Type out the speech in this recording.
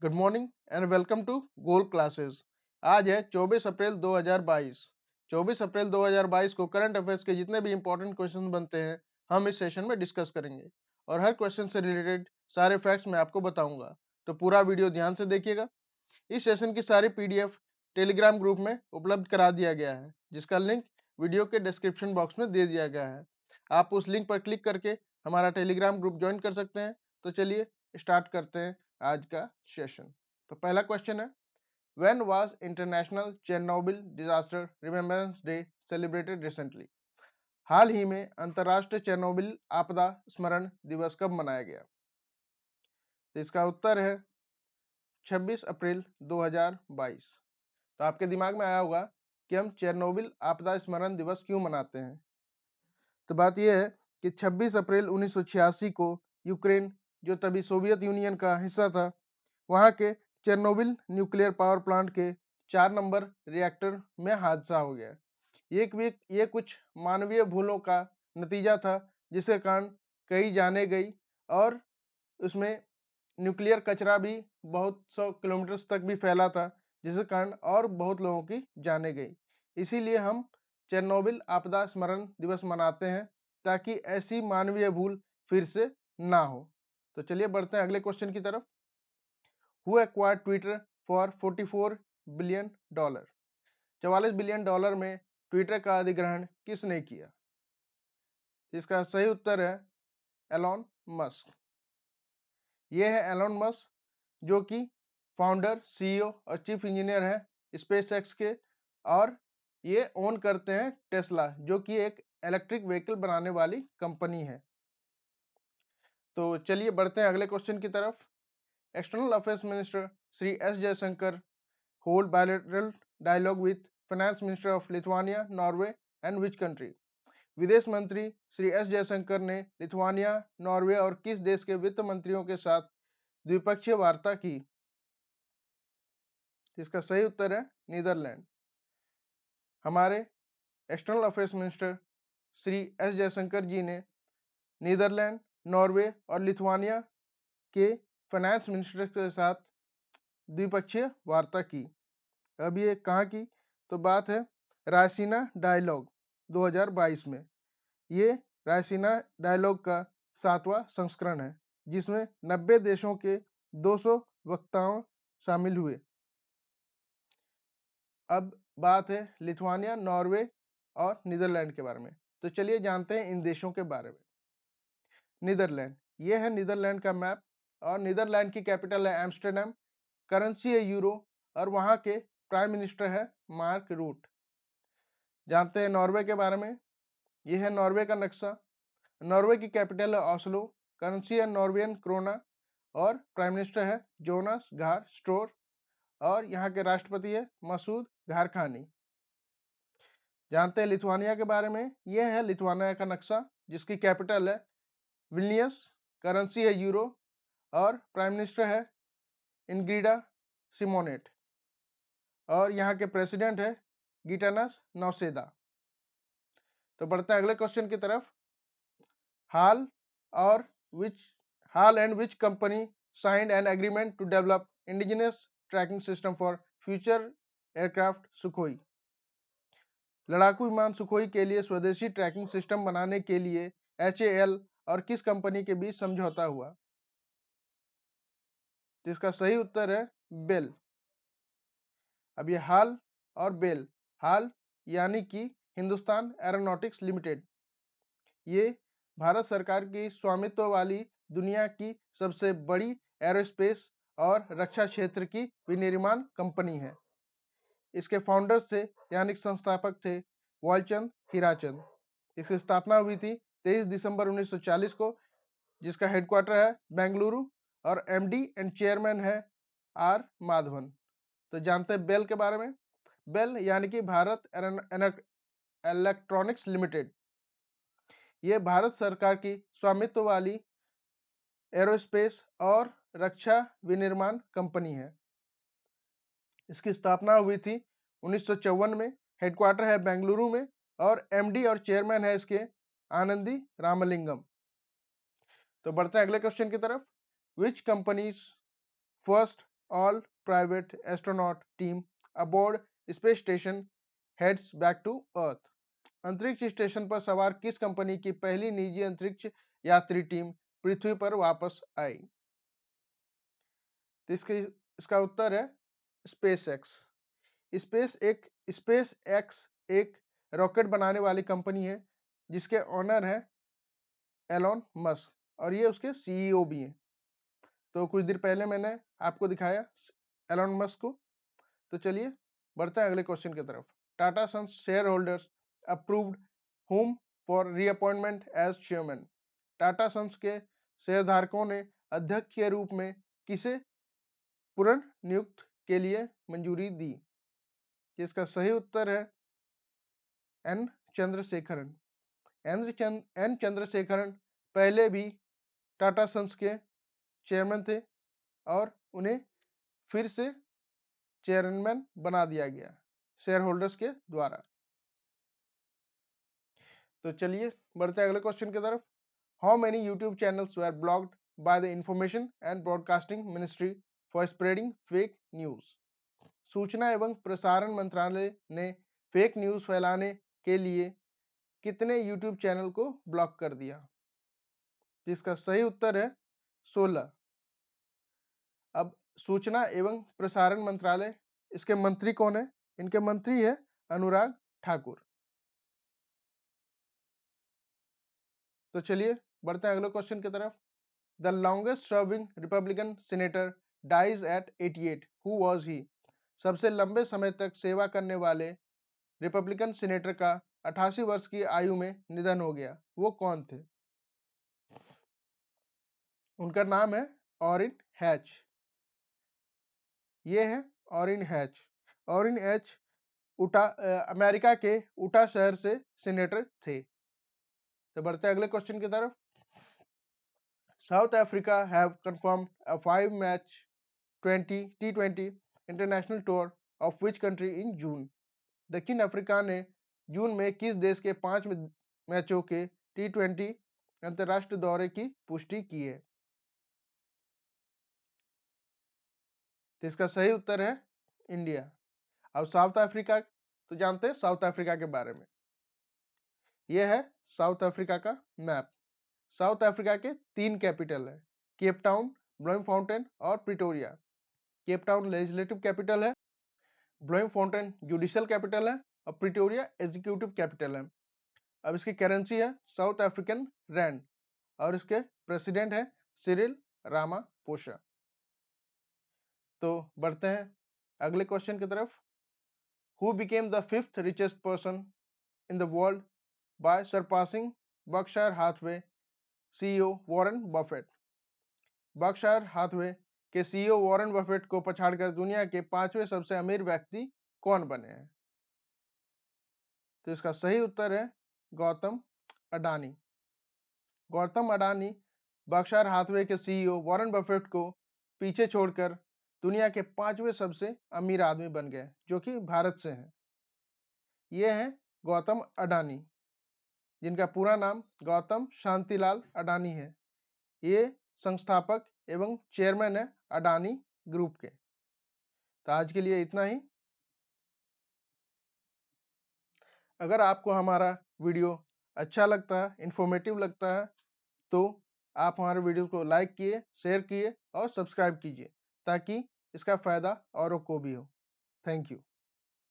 Good morning and welcome to goal classes. आज है 24 अप्रैल 2022। 24 अप्रैल 2022 को करंट अफेयर्स के जितने भी इंपॉर्टेंट क्वेश्चन बनते हैं हम इस सेशन में डिस्कस करेंगे और हर क्वेश्चन से रिलेटेड सारे फैक्ट्स मैं आपको बताऊंगा, तो पूरा वीडियो ध्यान से देखिएगा। इस सेशन की सारी पीडीएफ टेलीग्राम ग्रुप में उपलब्ध करा दिया गया है, जिसका लिंक वीडियो के डिस्क्रिप्शन बॉक्स में दे दिया गया है। आप उस लिंक पर क्लिक करके हमारा टेलीग्राम ग्रुप ज्वाइन कर सकते हैं। तो चलिए स्टार्ट करते हैं आज का सेशन। तो पहला क्वेश्चन है, when was international Chernobyl disaster remembrance day celebrated recently? हाल ही में अंतर्राष्ट्रीय चेरनोबिल आपदा स्मरण दिवस कब मनाया गया? तो इसका उत्तर है 26 अप्रैल 2022। तो आपके दिमाग में आया होगा कि हम चेरनोबिल आपदा स्मरण दिवस क्यों मनाते हैं। तो बात यह है कि 26 अप्रैल 1986 को यूक्रेन, जो तभी सोवियत यूनियन का हिस्सा था, वहां के चेरनोबिल न्यूक्लियर पावर प्लांट के 4 नंबर रिएक्टर में हादसा हो गया। ये कुछ मानवीय भूलों का नतीजा था, जिसके कारण कई जाने गई और उसमें न्यूक्लियर कचरा भी बहुत 100 किलोमीटर तक भी फैला था, जिसके कारण और बहुत लोगों की जाने गई। इसीलिए हम चेरनोबिल आपदा स्मरण दिवस मनाते हैं, ताकि ऐसी मानवीय भूल फिर से ना हो। तो चलिए बढ़ते हैं अगले क्वेश्चन की तरफ। Who acquired Twitter for 44 billion dollar? 44 billion dollar में ट्विटर का अधिग्रहण किसने किया? इसका सही उत्तर है एलॉन मस्क। ये है एलॉन मस्क, जो कि फाउंडर, सीईओ और चीफ इंजीनियर है स्पेस एक्स के, और ये ओन करते हैं टेस्ला, जो कि एक इलेक्ट्रिक व्हीकल बनाने वाली कंपनी है। तो चलिए बढ़ते हैं अगले क्वेश्चन की तरफ। External affairs minister Shri S Jaishankar hold bilateral dialogue with finance minister of Lithuania, Norway and which country? विदेश मंत्री श्री एस जयशंकर ने लिथुआनिया, नॉर्वे और किस देश के वित्त मंत्रियों के साथ द्विपक्षीय वार्ता की? इसका सही उत्तर है नीदरलैंड। हमारे external affairs minister Shri S Jaishankar ji ने नीदरलैंड, नॉर्वे और लिथुआनिया के फाइनेंस मिनिस्टर के साथ द्विपक्षीय वार्ता की। अब ये कहाँ की? तो बात है रायसीना डायलॉग 2022 में। ये रायसीना डायलॉग का 7वां संस्करण है, जिसमें 90 देशों के 200 वक्ताओं शामिल हुए। अब बात है लिथुआनिया, नॉर्वे और नीदरलैंड के बारे में। तो चलिए जानते हैं इन देशों के बारे में। नीदरलैंड, ये है नीदरलैंड का मैप, और नीदरलैंड की कैपिटल है एम्स्टर्डम, करेंसी है यूरो, और वहाँ के प्राइम मिनिस्टर है मार्क रूट। जानते हैं नॉर्वे के बारे में। यह है नॉर्वे का नक्शा। नॉर्वे की कैपिटल है ऑस्लो, करेंसी है नॉर्वेन क्रोना, और प्राइम मिनिस्टर है जोनास गार स्टोर, और यहाँ के राष्ट्रपति है मसूद घारखानी। जानते हैं लिथुआनिया के बारे में। यह है लिथुआनिया का नक्शा, जिसकी कैपिटल है विल्नियस, करेंसी है यूरो, और प्राइम मिनिस्टर है इनग्रिडा सिमोनेट, और यहाँ के प्रेसिडेंट है गिटानस नौसेदा। तो बढ़ते हैं अगले क्वेश्चन की तरफ। हाल and which company signed an agreement to develop indigenous tracking system for future aircraft Sukhoi? लड़ाकू विमान सुखोई के लिए स्वदेशी ट्रैकिंग सिस्टम बनाने के लिए HAL और किस कंपनी के बीच समझौता हुआ? तो इसका सही उत्तर है बेल। अब ये हाल और बेल, हाल यानी कि हिंदुस्तान एरोनॉटिक्स लिमिटेड, ये भारत सरकार की स्वामित्व वाली दुनिया की सबसे बड़ी एरोस्पेस और रक्षा क्षेत्र की विनिर्माण कंपनी है। इसके फाउंडर्स थे यानी संस्थापक थे वालचंद हीराचंद। इसकी स्थापना हुई थी 23 दिसंबर 1940 को, जिसका हेडक्वार्टर है बेंगलुरु, और MD एंड चेयरमैन है आर माधवन। तो जानते हैं बेल के बारे में। बेल यानी कि भारत इलेक्ट्रॉनिक्स लिमिटेड, ये भारत सरकार की स्वामित्व वाली एरोस्पेस और रक्षा विनिर्माण कंपनी है। इसकी स्थापना हुई थी 1954 में, हेडक्वार्टर है बेंगलुरु में, और MD और चेयरमैन है इसके आनंदी रामलिंगम। तो बढ़ते हैं अगले क्वेश्चन की तरफ। विच companies first all private astronaut team aboard space station heads back to earth. अंतरिक्ष स्टेशन पर सवार किस कंपनी की पहली निजी अंतरिक्ष यात्री टीम पृथ्वी पर वापस आई? तो इसका उत्तर है स्पेस एक्स। स्पेस एक्स एक रॉकेट बनाने वाली कंपनी है जिसके ओनर है एलोन मस्क और ये उसके सीईओ भी हैं। तो कुछ देर पहले मैंने आपको दिखाया एलोन मस्क को। तो चलिए बढ़ते हैं अगले क्वेश्चन की तरफ। Tata Sons share holders approved whom for reappointment as chairman. Tata Sons के शेयरधारकों ने अध्यक्ष के रूप में किसे पुनर्नियुक्त के लिए मंजूरी दी? इसका सही उत्तर है एन चंद्रशेखरन। एन चंद्रशेखरन पहले भी टाटा सन्स के चेयरमैन थे और उन्हें फिर से चेयरमैन बना दिया गया शेयर होल्डर्स के द्वारा। तो चलिए बढ़ते हैं अगले क्वेश्चन की तरफ। How many YouTube channels were blocked by the information and broadcasting ministry for spreading fake news. सूचना एवं प्रसारण मंत्रालय ने फेक न्यूज फैलाने के लिए कितने यूट्यूब चैनल को ब्लॉक कर दिया? जिसका सही उत्तर है 16। अब सूचना एवं प्रसारण मंत्रालय, इसके मंत्री कौन है? इनके मंत्री है अनुराग ठाकुर। तो चलिए बढ़ते हैं अगले क्वेश्चन की तरफ। The longest serving Republican senator dies at 88, who was he? सबसे लंबे समय तक सेवा करने वाले रिपब्लिकन सीनेटर का 88 वर्ष की आयु में निधन हो गया, वो कौन थे? उनका नाम है ऑरिन हैच। ये है ऑरिन हैच। ऑरिन हैच अमेरिका के उटा शहर से सीनेटर थे। तो बढ़ते हैं अगले क्वेश्चन की तरफ। South Africa have confirmed a 5-मैच T20 international tour of which country in June? दक्षिण अफ्रीका ने जून में किस देश के 5 मैचों के T20 अंतरराष्ट्रीय दौरे की पुष्टि की है? तो इसका सही उत्तर है इंडिया। अब साउथ अफ्रीका, तो जानते हैं साउथ अफ्रीका के बारे में। यह है साउथ अफ्रीका का मैप। साउथ अफ्रीका के 3 कैपिटल है, केप टाउन, ब्लोमफाउंटेन और Pretoria. Cape Town legislative capital है, ब्लोमफाउंटेन जुडिशियल कैपिटल है और प्रिटोरिया एग्जीक्यूटिव कैपिटल है। अब इसकी करेंसी है साउथ अफ्रीकन रैंड और इसके प्रेसिडेंट है सिरिल रामापोसा। तो बढ़ते हैं अगले क्वेश्चन की तरफ। Who became the 5th richest person in the world by surpassing Berkshire Hathaway CEO Warren Buffett? Berkshire Hathaway के सीईओ वॉरेन बफेट को पछाड़कर दुनिया के 5वें सबसे अमीर व्यक्ति कौन बने हैं? तो इसका सही उत्तर है गौतम अडानी। गौतम अडानी बर्कशायर हाथवे के सीईओ वॉरेन बफेट को पीछे छोड़कर दुनिया के 5वें सबसे अमीर आदमी बन गए, जो कि भारत से हैं। ये हैं गौतम अडानी, जिनका पूरा नाम गौतम शांतिलाल अडानी है। ये संस्थापक एवं चेयरमैन है अडानी ग्रुप के। तो आज के लिए इतना ही। अगर आपको हमारा वीडियो अच्छा लगता है, इंफॉर्मेटिव लगता है, तो आप हमारे वीडियो को लाइक किए, शेयर किए और सब्सक्राइब कीजिए ताकि इसका फ़ायदा औरों को भी हो। Thank you.